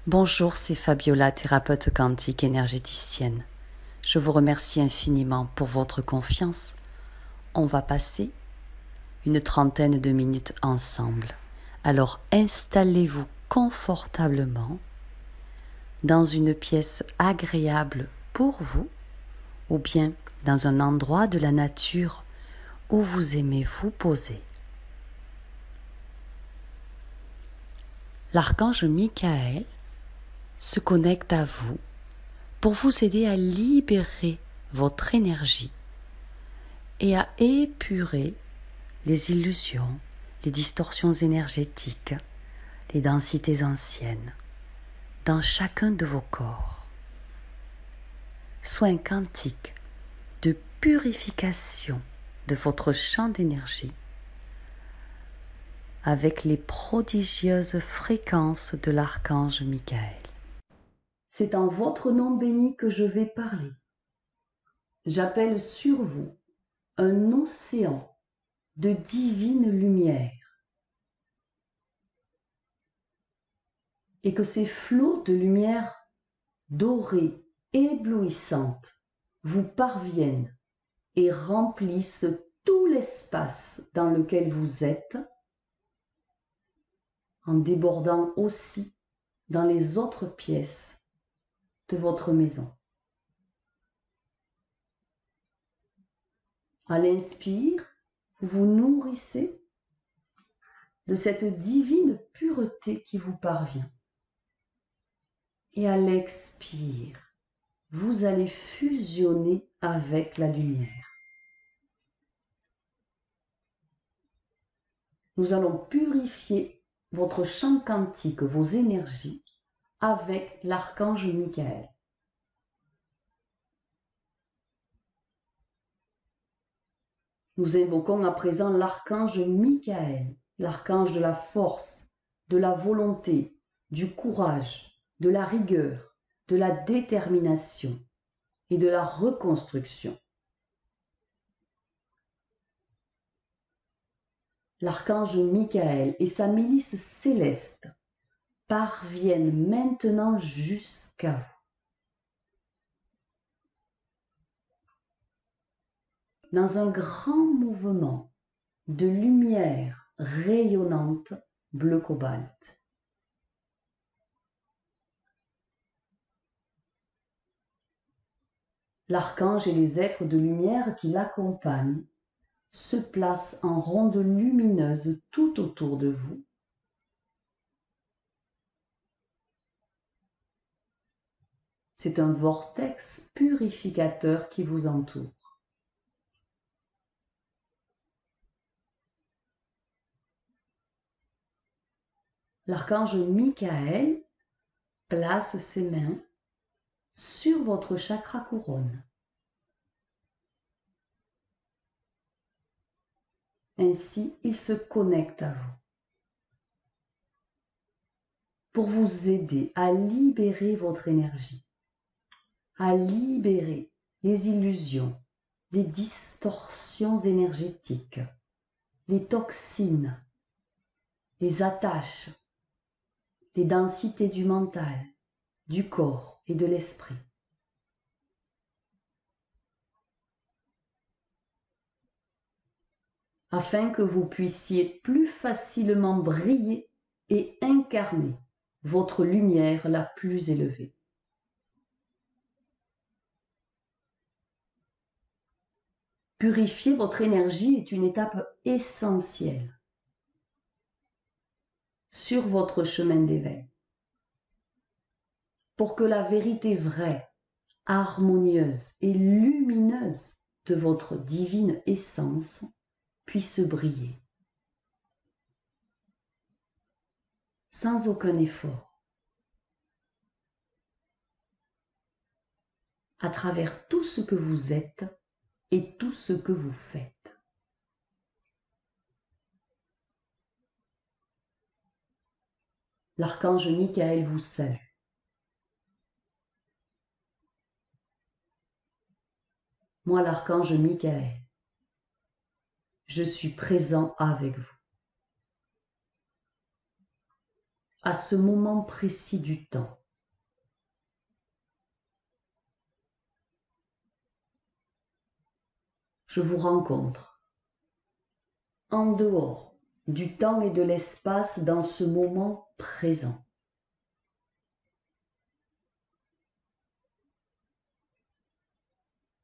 Bonjour, c'est Fabiola, thérapeute quantique énergéticienne. Je vous remercie infiniment pour votre confiance. On va passer une trentaine de minutes ensemble. Alors installez-vous confortablement dans une pièce agréable pour vous ou bien dans un endroit de la nature où vous aimez vous poser. L'archange Michael se connecte à vous pour vous aider à libérer votre énergie et à épurer les illusions, les distorsions énergétiques, les densités anciennes dans chacun de vos corps. Soin quantique de purification de votre champ d'énergie avec les prodigieuses fréquences de l'archange Michael. C'est en votre nom béni que je vais parler. J'appelle sur vous un océan de divine lumière et que ces flots de lumière dorée, éblouissante, vous parviennent et remplissent tout l'espace dans lequel vous êtes, en débordant aussi dans les autres pièces de votre maison. À l'inspire, vous vous nourrissez de cette divine pureté qui vous parvient. Et à l'expire, vous allez fusionner avec la lumière. Nous allons purifier votre champ quantique, vos énergies, avec l'archange Michael. Nous invoquons à présent l'archange Michael, l'archange de la force, de la volonté, du courage, de la rigueur, de la détermination et de la reconstruction. L'archange Michael et sa milice céleste parviennent maintenant jusqu'à vous. Dans un grand mouvement de lumière rayonnante bleu cobalt. L'archange et les êtres de lumière qui l'accompagnent se placent en ronde lumineuse tout autour de vous. C'est un vortex purificateur qui vous entoure. L'archange Michael place ses mains sur votre chakra couronne. Ainsi, il se connecte à vous pour vous aider à libérer votre énergie, à libérer les illusions, les distorsions énergétiques, les toxines, les attaches, les densités du mental, du corps et de l'esprit. Afin que vous puissiez plus facilement briller et incarner votre lumière la plus élevée. Purifier votre énergie est une étape essentielle sur votre chemin d'éveil. Pour que la vérité vraie, harmonieuse et lumineuse de votre divine essence puisse briller. Sans aucun effort. À travers tout ce que vous êtes et tout ce que vous faites. L'archange Michael vous salue. Moi, l'archange Michael, je suis présent avec vous. à ce moment précis du temps. Je vous rencontre en dehors du temps et de l'espace dans ce moment présent.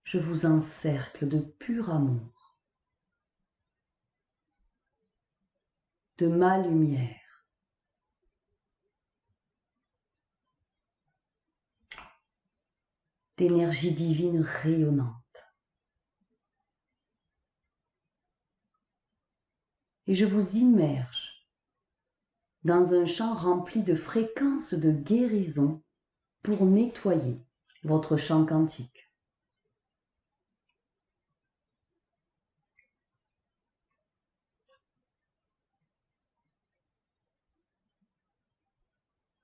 Je vous encercle de pur amour, de ma lumière. D'énergie divine rayonnante. Et je vous immerge dans un champ rempli de fréquences de guérison pour nettoyer votre champ quantique.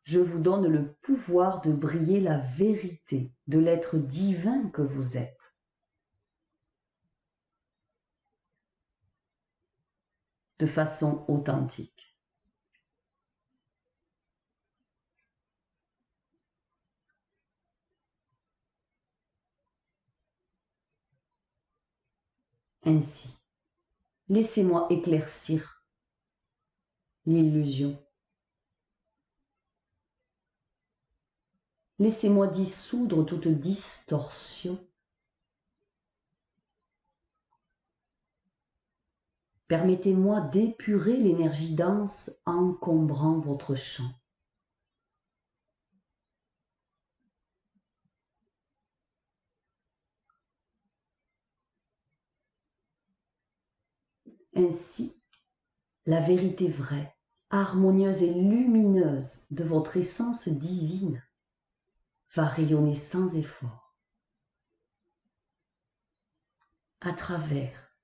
Je vous donne le pouvoir de briller la vérité de l'être divin que vous êtes. De façon authentique. Ainsi, laissez-moi éclaircir l'illusion. Laissez-moi dissoudre toute distorsion. Permettez-moi d'épurer l'énergie dense encombrant votre champ. Ainsi, la vérité vraie, harmonieuse et lumineuse de votre essence divine va rayonner sans effort à travers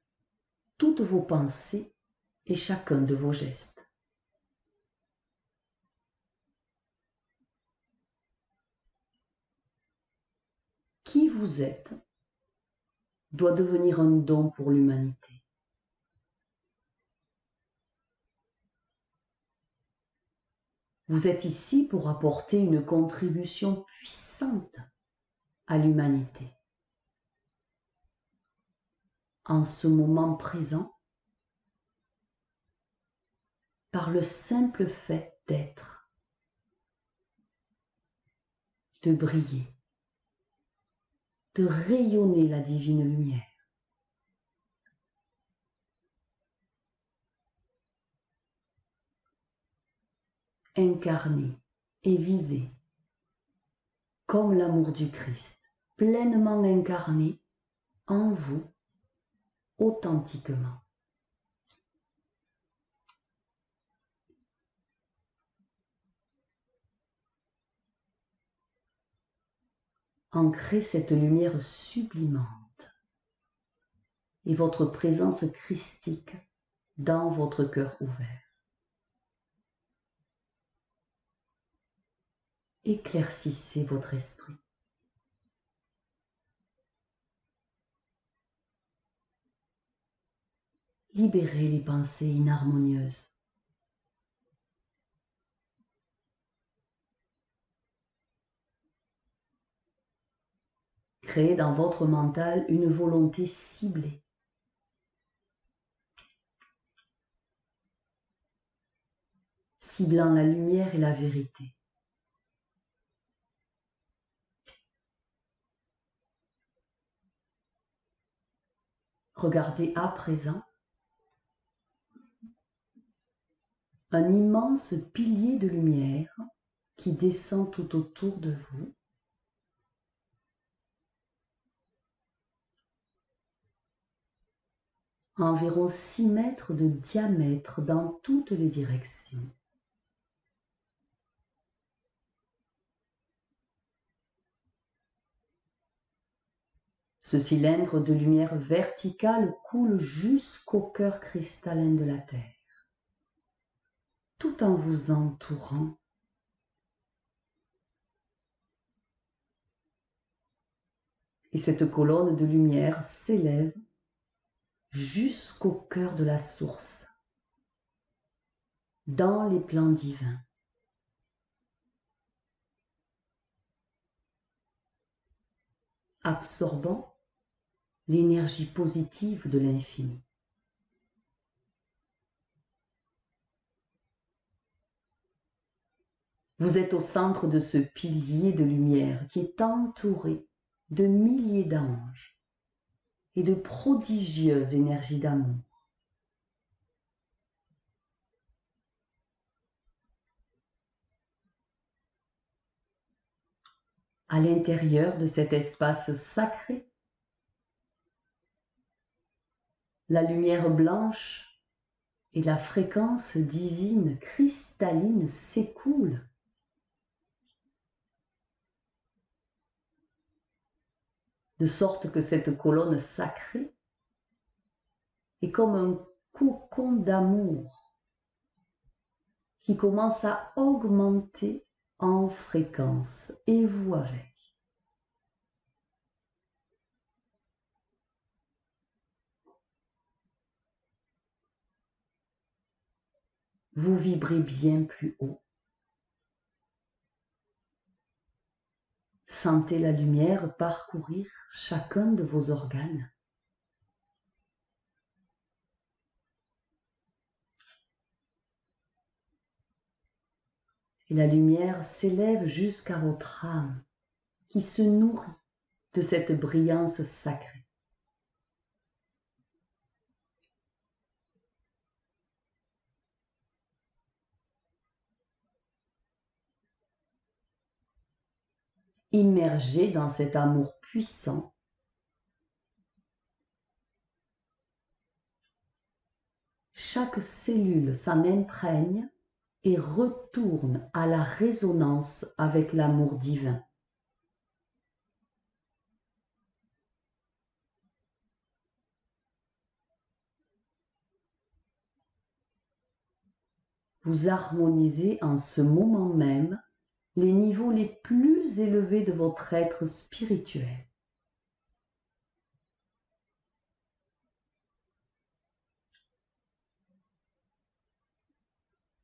toutes vos pensées et chacun de vos gestes. Qui vous êtes doit devenir un don pour l'humanité. Vous êtes ici pour apporter une contribution puissante à l'humanité. En ce moment présent, par le simple fait d'être, de briller, de rayonner la divine lumière. Incarnez et vivez comme l'amour du Christ, pleinement incarné en vous, authentiquement. Ancrez cette lumière sublimante et votre présence christique dans votre cœur ouvert. Éclaircissez votre esprit. Libérez les pensées inharmonieuses. Créez dans votre mental une volonté ciblée. Ciblant la lumière et la vérité. Regardez à présent un immense pilier de lumière qui descend tout autour de vous. Environ 6 mètres de diamètre dans toutes les directions. Ce cylindre de lumière verticale coule jusqu'au cœur cristallin de la Terre, tout en vous entourant. Et cette colonne de lumière s'élève jusqu'au cœur de la source, dans les plans divins. absorbant l'énergie positive de l'infini. Vous êtes au centre de ce pilier de lumière qui est entouré de milliers d'anges et de prodigieuses énergies d'amour. À l'intérieur de cet espace sacré, la lumière blanche et la fréquence divine cristalline s'écoulent. De sorte que cette colonne sacrée est comme un cocon d'amour qui commence à augmenter en fréquence, et vous avec. Vous vibrez bien plus haut. Sentez la lumière parcourir chacun de vos organes. Et la lumière s'élève jusqu'à votre âme qui se nourrit de cette brillance sacrée. Immergé dans cet amour puissant, chaque cellule s'en imprègne et retourne à la résonance avec l'amour divin. Vous harmonisez en ce moment même les niveaux les plus élevés de votre être spirituel.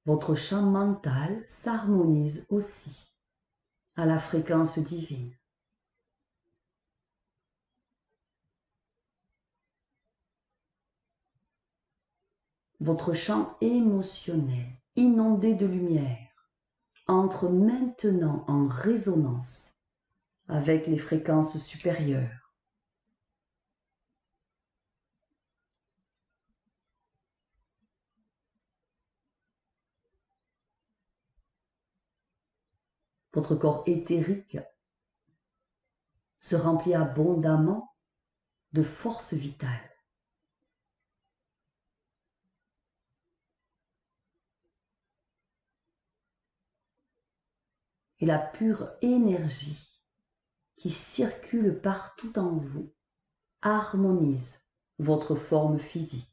Votre champ mental s'harmonise aussi à la fréquence divine. Votre champ émotionnel, inondé de lumière, entre maintenant en résonance avec les fréquences supérieures. Votre corps éthérique se remplit abondamment de force vitale. Et la pure énergie qui circule partout en vous harmonise votre forme physique.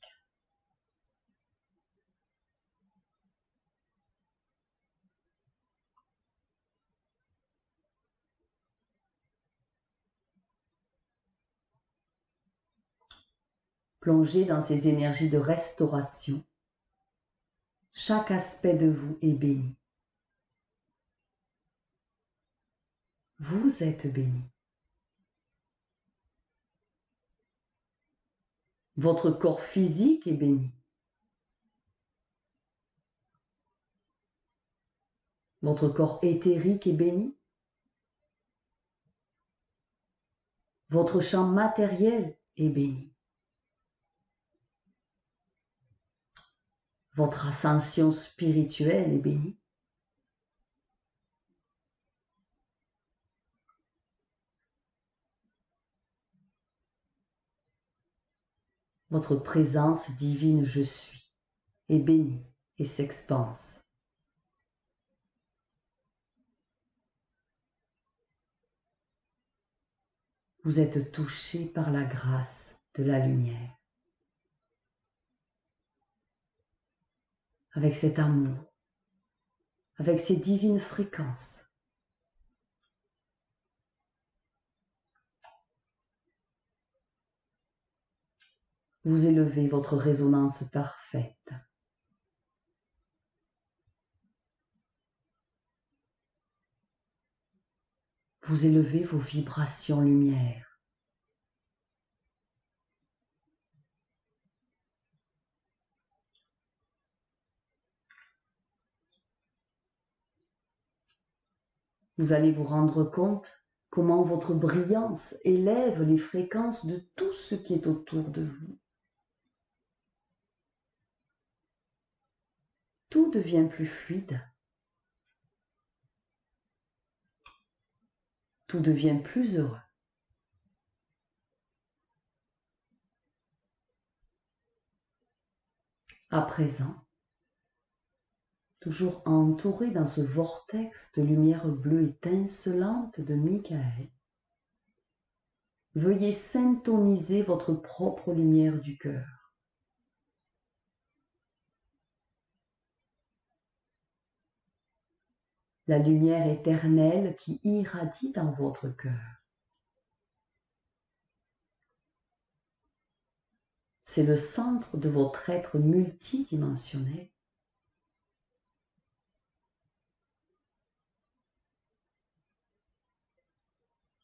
Plongez dans ces énergies de restauration. Chaque aspect de vous est béni. Vous êtes béni. Votre corps physique est béni. Votre corps éthérique est béni. Votre champ matériel est béni. Votre ascension spirituelle est bénie. Votre présence divine je suis est bénie et s'expanse. Vous êtes touché par la grâce de la lumière. Avec cet amour, avec ces divines fréquences. Vous élevez votre résonance parfaite. Vous élevez vos vibrations lumière. Vous allez vous rendre compte comment votre brillance élève les fréquences de tout ce qui est autour de vous. Tout devient plus fluide. Tout devient plus heureux. À présent, toujours entouré dans ce vortex de lumière bleue étincelante de Michael, veuillez syntoniser votre propre lumière du cœur. La lumière éternelle qui irradie dans votre cœur. C'est le centre de votre être multidimensionnel.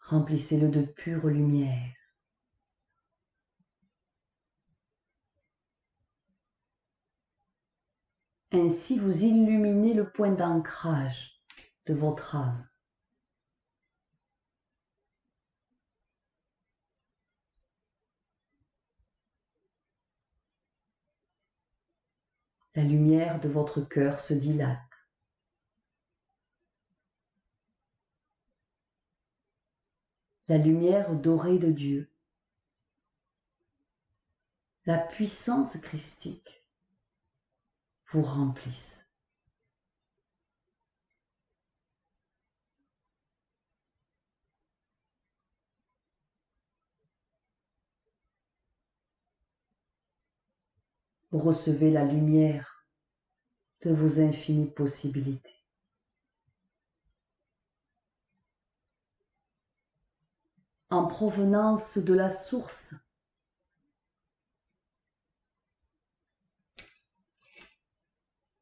Remplissez-le de pure lumière. Ainsi, vous illuminez le point d'ancrage de votre âme. La lumière de votre cœur se dilate. La lumière dorée de Dieu, la puissance christique vous remplissent. Vous recevez la lumière de vos infinies possibilités. En provenance de la source.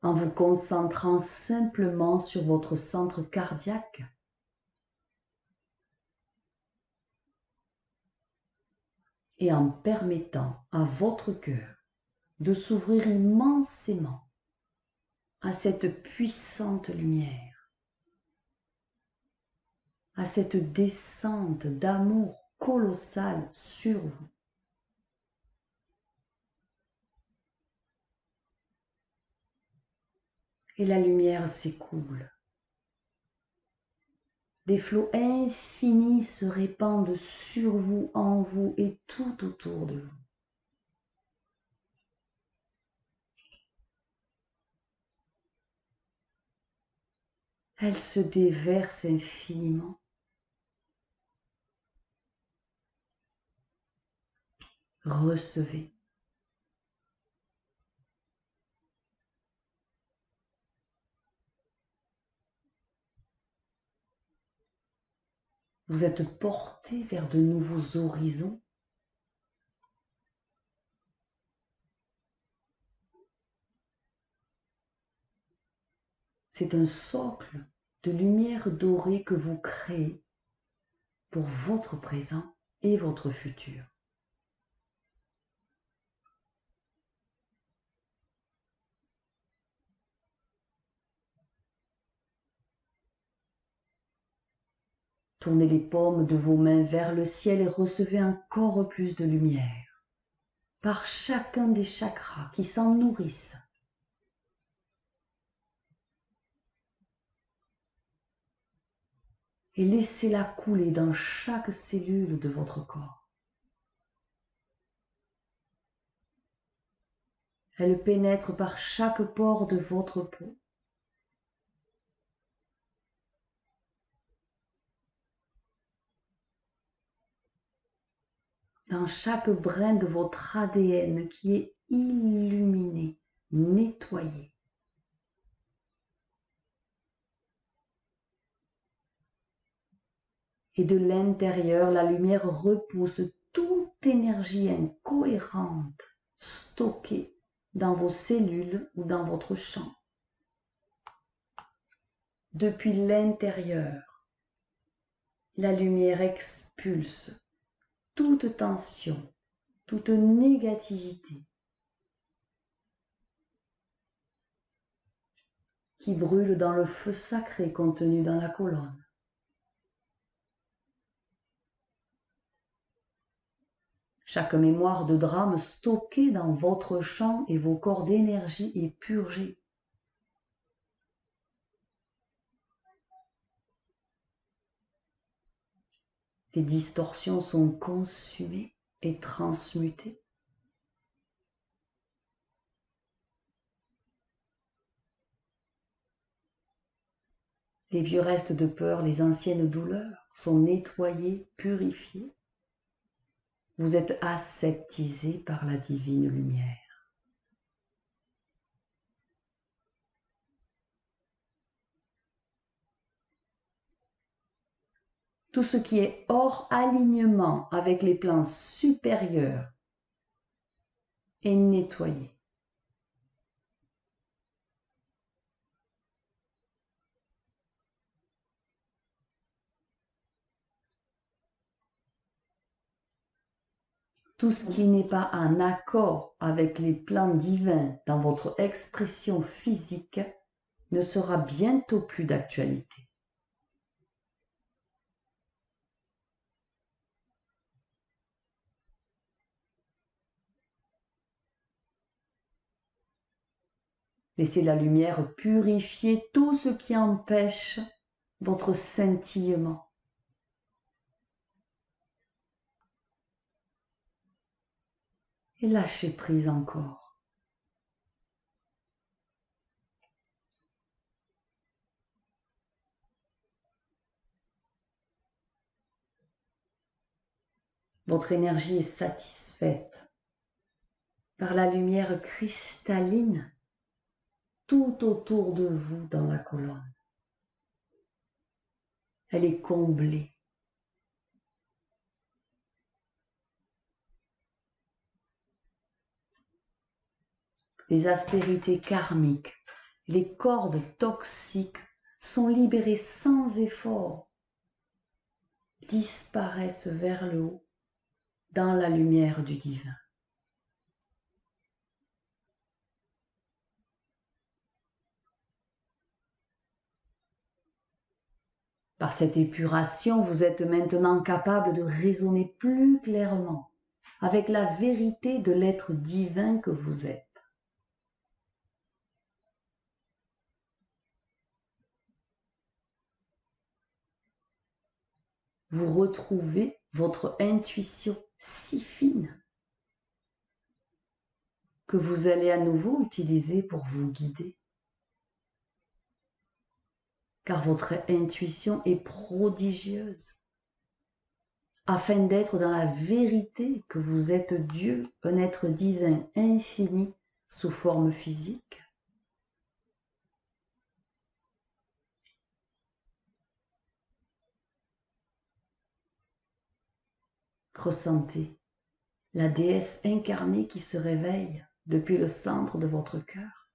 En vous concentrant simplement sur votre centre cardiaque. Et en permettant à votre cœur de s'ouvrir immensément à cette puissante lumière, à cette descente d'amour colossal sur vous. Et la lumière s'écoule. Des flots infinis se répandent sur vous, en vous et tout autour de vous. Elle se déverse infiniment. Recevez. Vous êtes porté vers de nouveaux horizons. C'est un socle de lumière dorée que vous créez pour votre présent et votre futur. Tournez les paumes de vos mains vers le ciel et recevez encore plus de lumière par chacun des chakras qui s'en nourrissent. Et laissez-la couler dans chaque cellule de votre corps. Elle pénètre par chaque pore de votre peau. Dans chaque brin de votre ADN qui est illuminé, nettoyé. Et de l'intérieur, la lumière repousse toute énergie incohérente stockée dans vos cellules ou dans votre champ. Depuis l'intérieur, la lumière expulse toute tension, toute négativité qui brûle dans le feu sacré contenu dans la colonne. Chaque mémoire de drame stockée dans votre champ et vos corps d'énergie est purgée. Les distorsions sont consumées et transmutées. Les vieux restes de peur, les anciennes douleurs sont nettoyés, purifiés. Vous êtes aseptisé par la divine lumière. Tout ce qui est hors alignement avec les plans supérieurs est nettoyé. Tout ce qui n'est pas en accord avec les plans divins dans votre expression physique ne sera bientôt plus d'actualité. Laissez la lumière purifier tout ce qui empêche votre scintillement. Et lâchez prise encore. Votre énergie est satisfaite par la lumière cristalline tout autour de vous dans la colonne. Elle est comblée. Les aspérités karmiques, les cordes toxiques sont libérées sans effort, disparaissent vers le haut dans la lumière du divin. Par cette épuration, vous êtes maintenant capable de raisonner plus clairement avec la vérité de l'être divin que vous êtes. Vous retrouvez votre intuition si fine que vous allez à nouveau utiliser pour vous guider. Car votre intuition est prodigieuse, afin d'être dans la vérité que vous êtes Dieu, un être divin infini sous forme physique. Ressentez la déesse incarnée qui se réveille depuis le centre de votre cœur.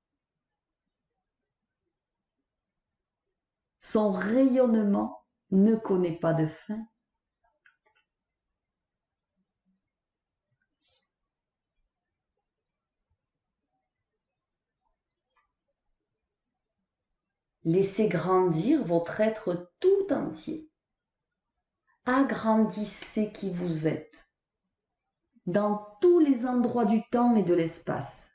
Son rayonnement ne connaît pas de fin. Laissez grandir votre être tout entier. Agrandissez qui vous êtes dans tous les endroits du temps et de l'espace.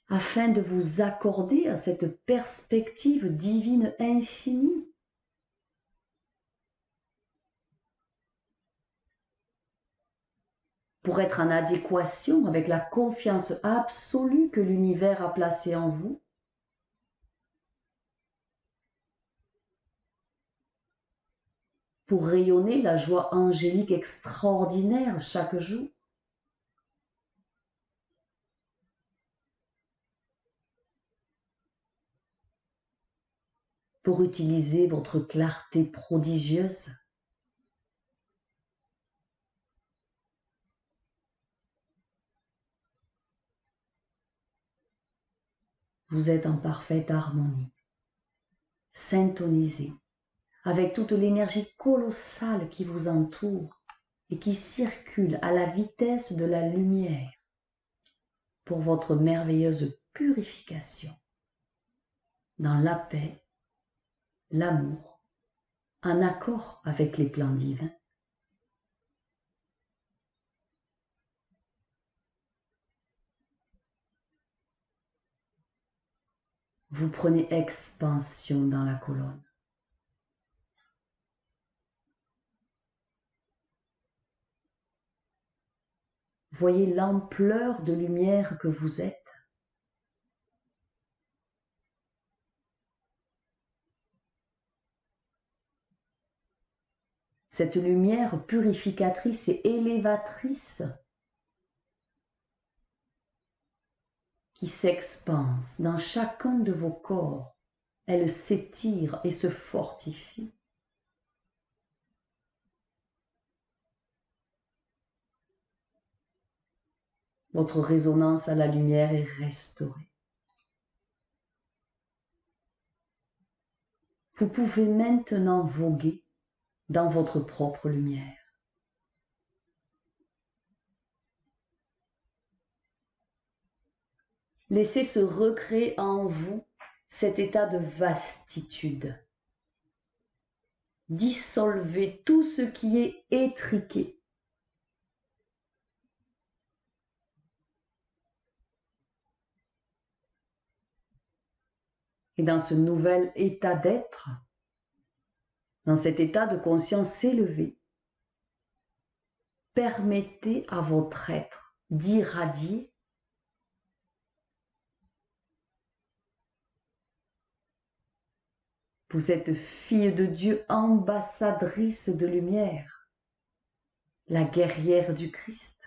Afin de vous accorder à cette perspective divine infinie. Pour être en adéquation avec la confiance absolue que l'univers a placée en vous. Pour rayonner la joie angélique extraordinaire chaque jour. Pour utiliser votre clarté prodigieuse. Vous êtes en parfaite harmonie, syntonisé avec toute l'énergie colossale qui vous entoure et qui circule à la vitesse de la lumière pour votre merveilleuse purification dans la paix, l'amour en accord avec les plans divins. Vous prenez expansion dans la colonne. Voyez l'ampleur de lumière que vous êtes. Cette lumière purificatrice et élévatrice qui s'expanse dans chacun de vos corps, elle s'étire et se fortifie. Votre résonance à la lumière est restaurée. Vous pouvez maintenant voguer dans votre propre lumière. Laissez se recréer en vous cet état de vastitude. Dissolvez tout ce qui est étriqué. Et dans ce nouvel état d'être, dans cet état de conscience élevée, permettez à votre être d'irradier Vous êtes fille de Dieu, ambassadrice de lumière, la guerrière du Christ.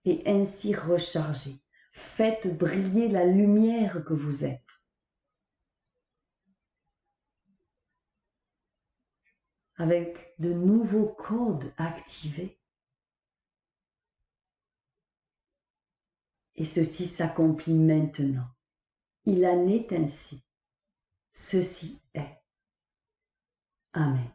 Et ainsi rechargée, faites briller la lumière que vous êtes. Avec de nouveaux codes activés. Et ceci s'accomplit maintenant. Il en est ainsi. Ceci est. Amen.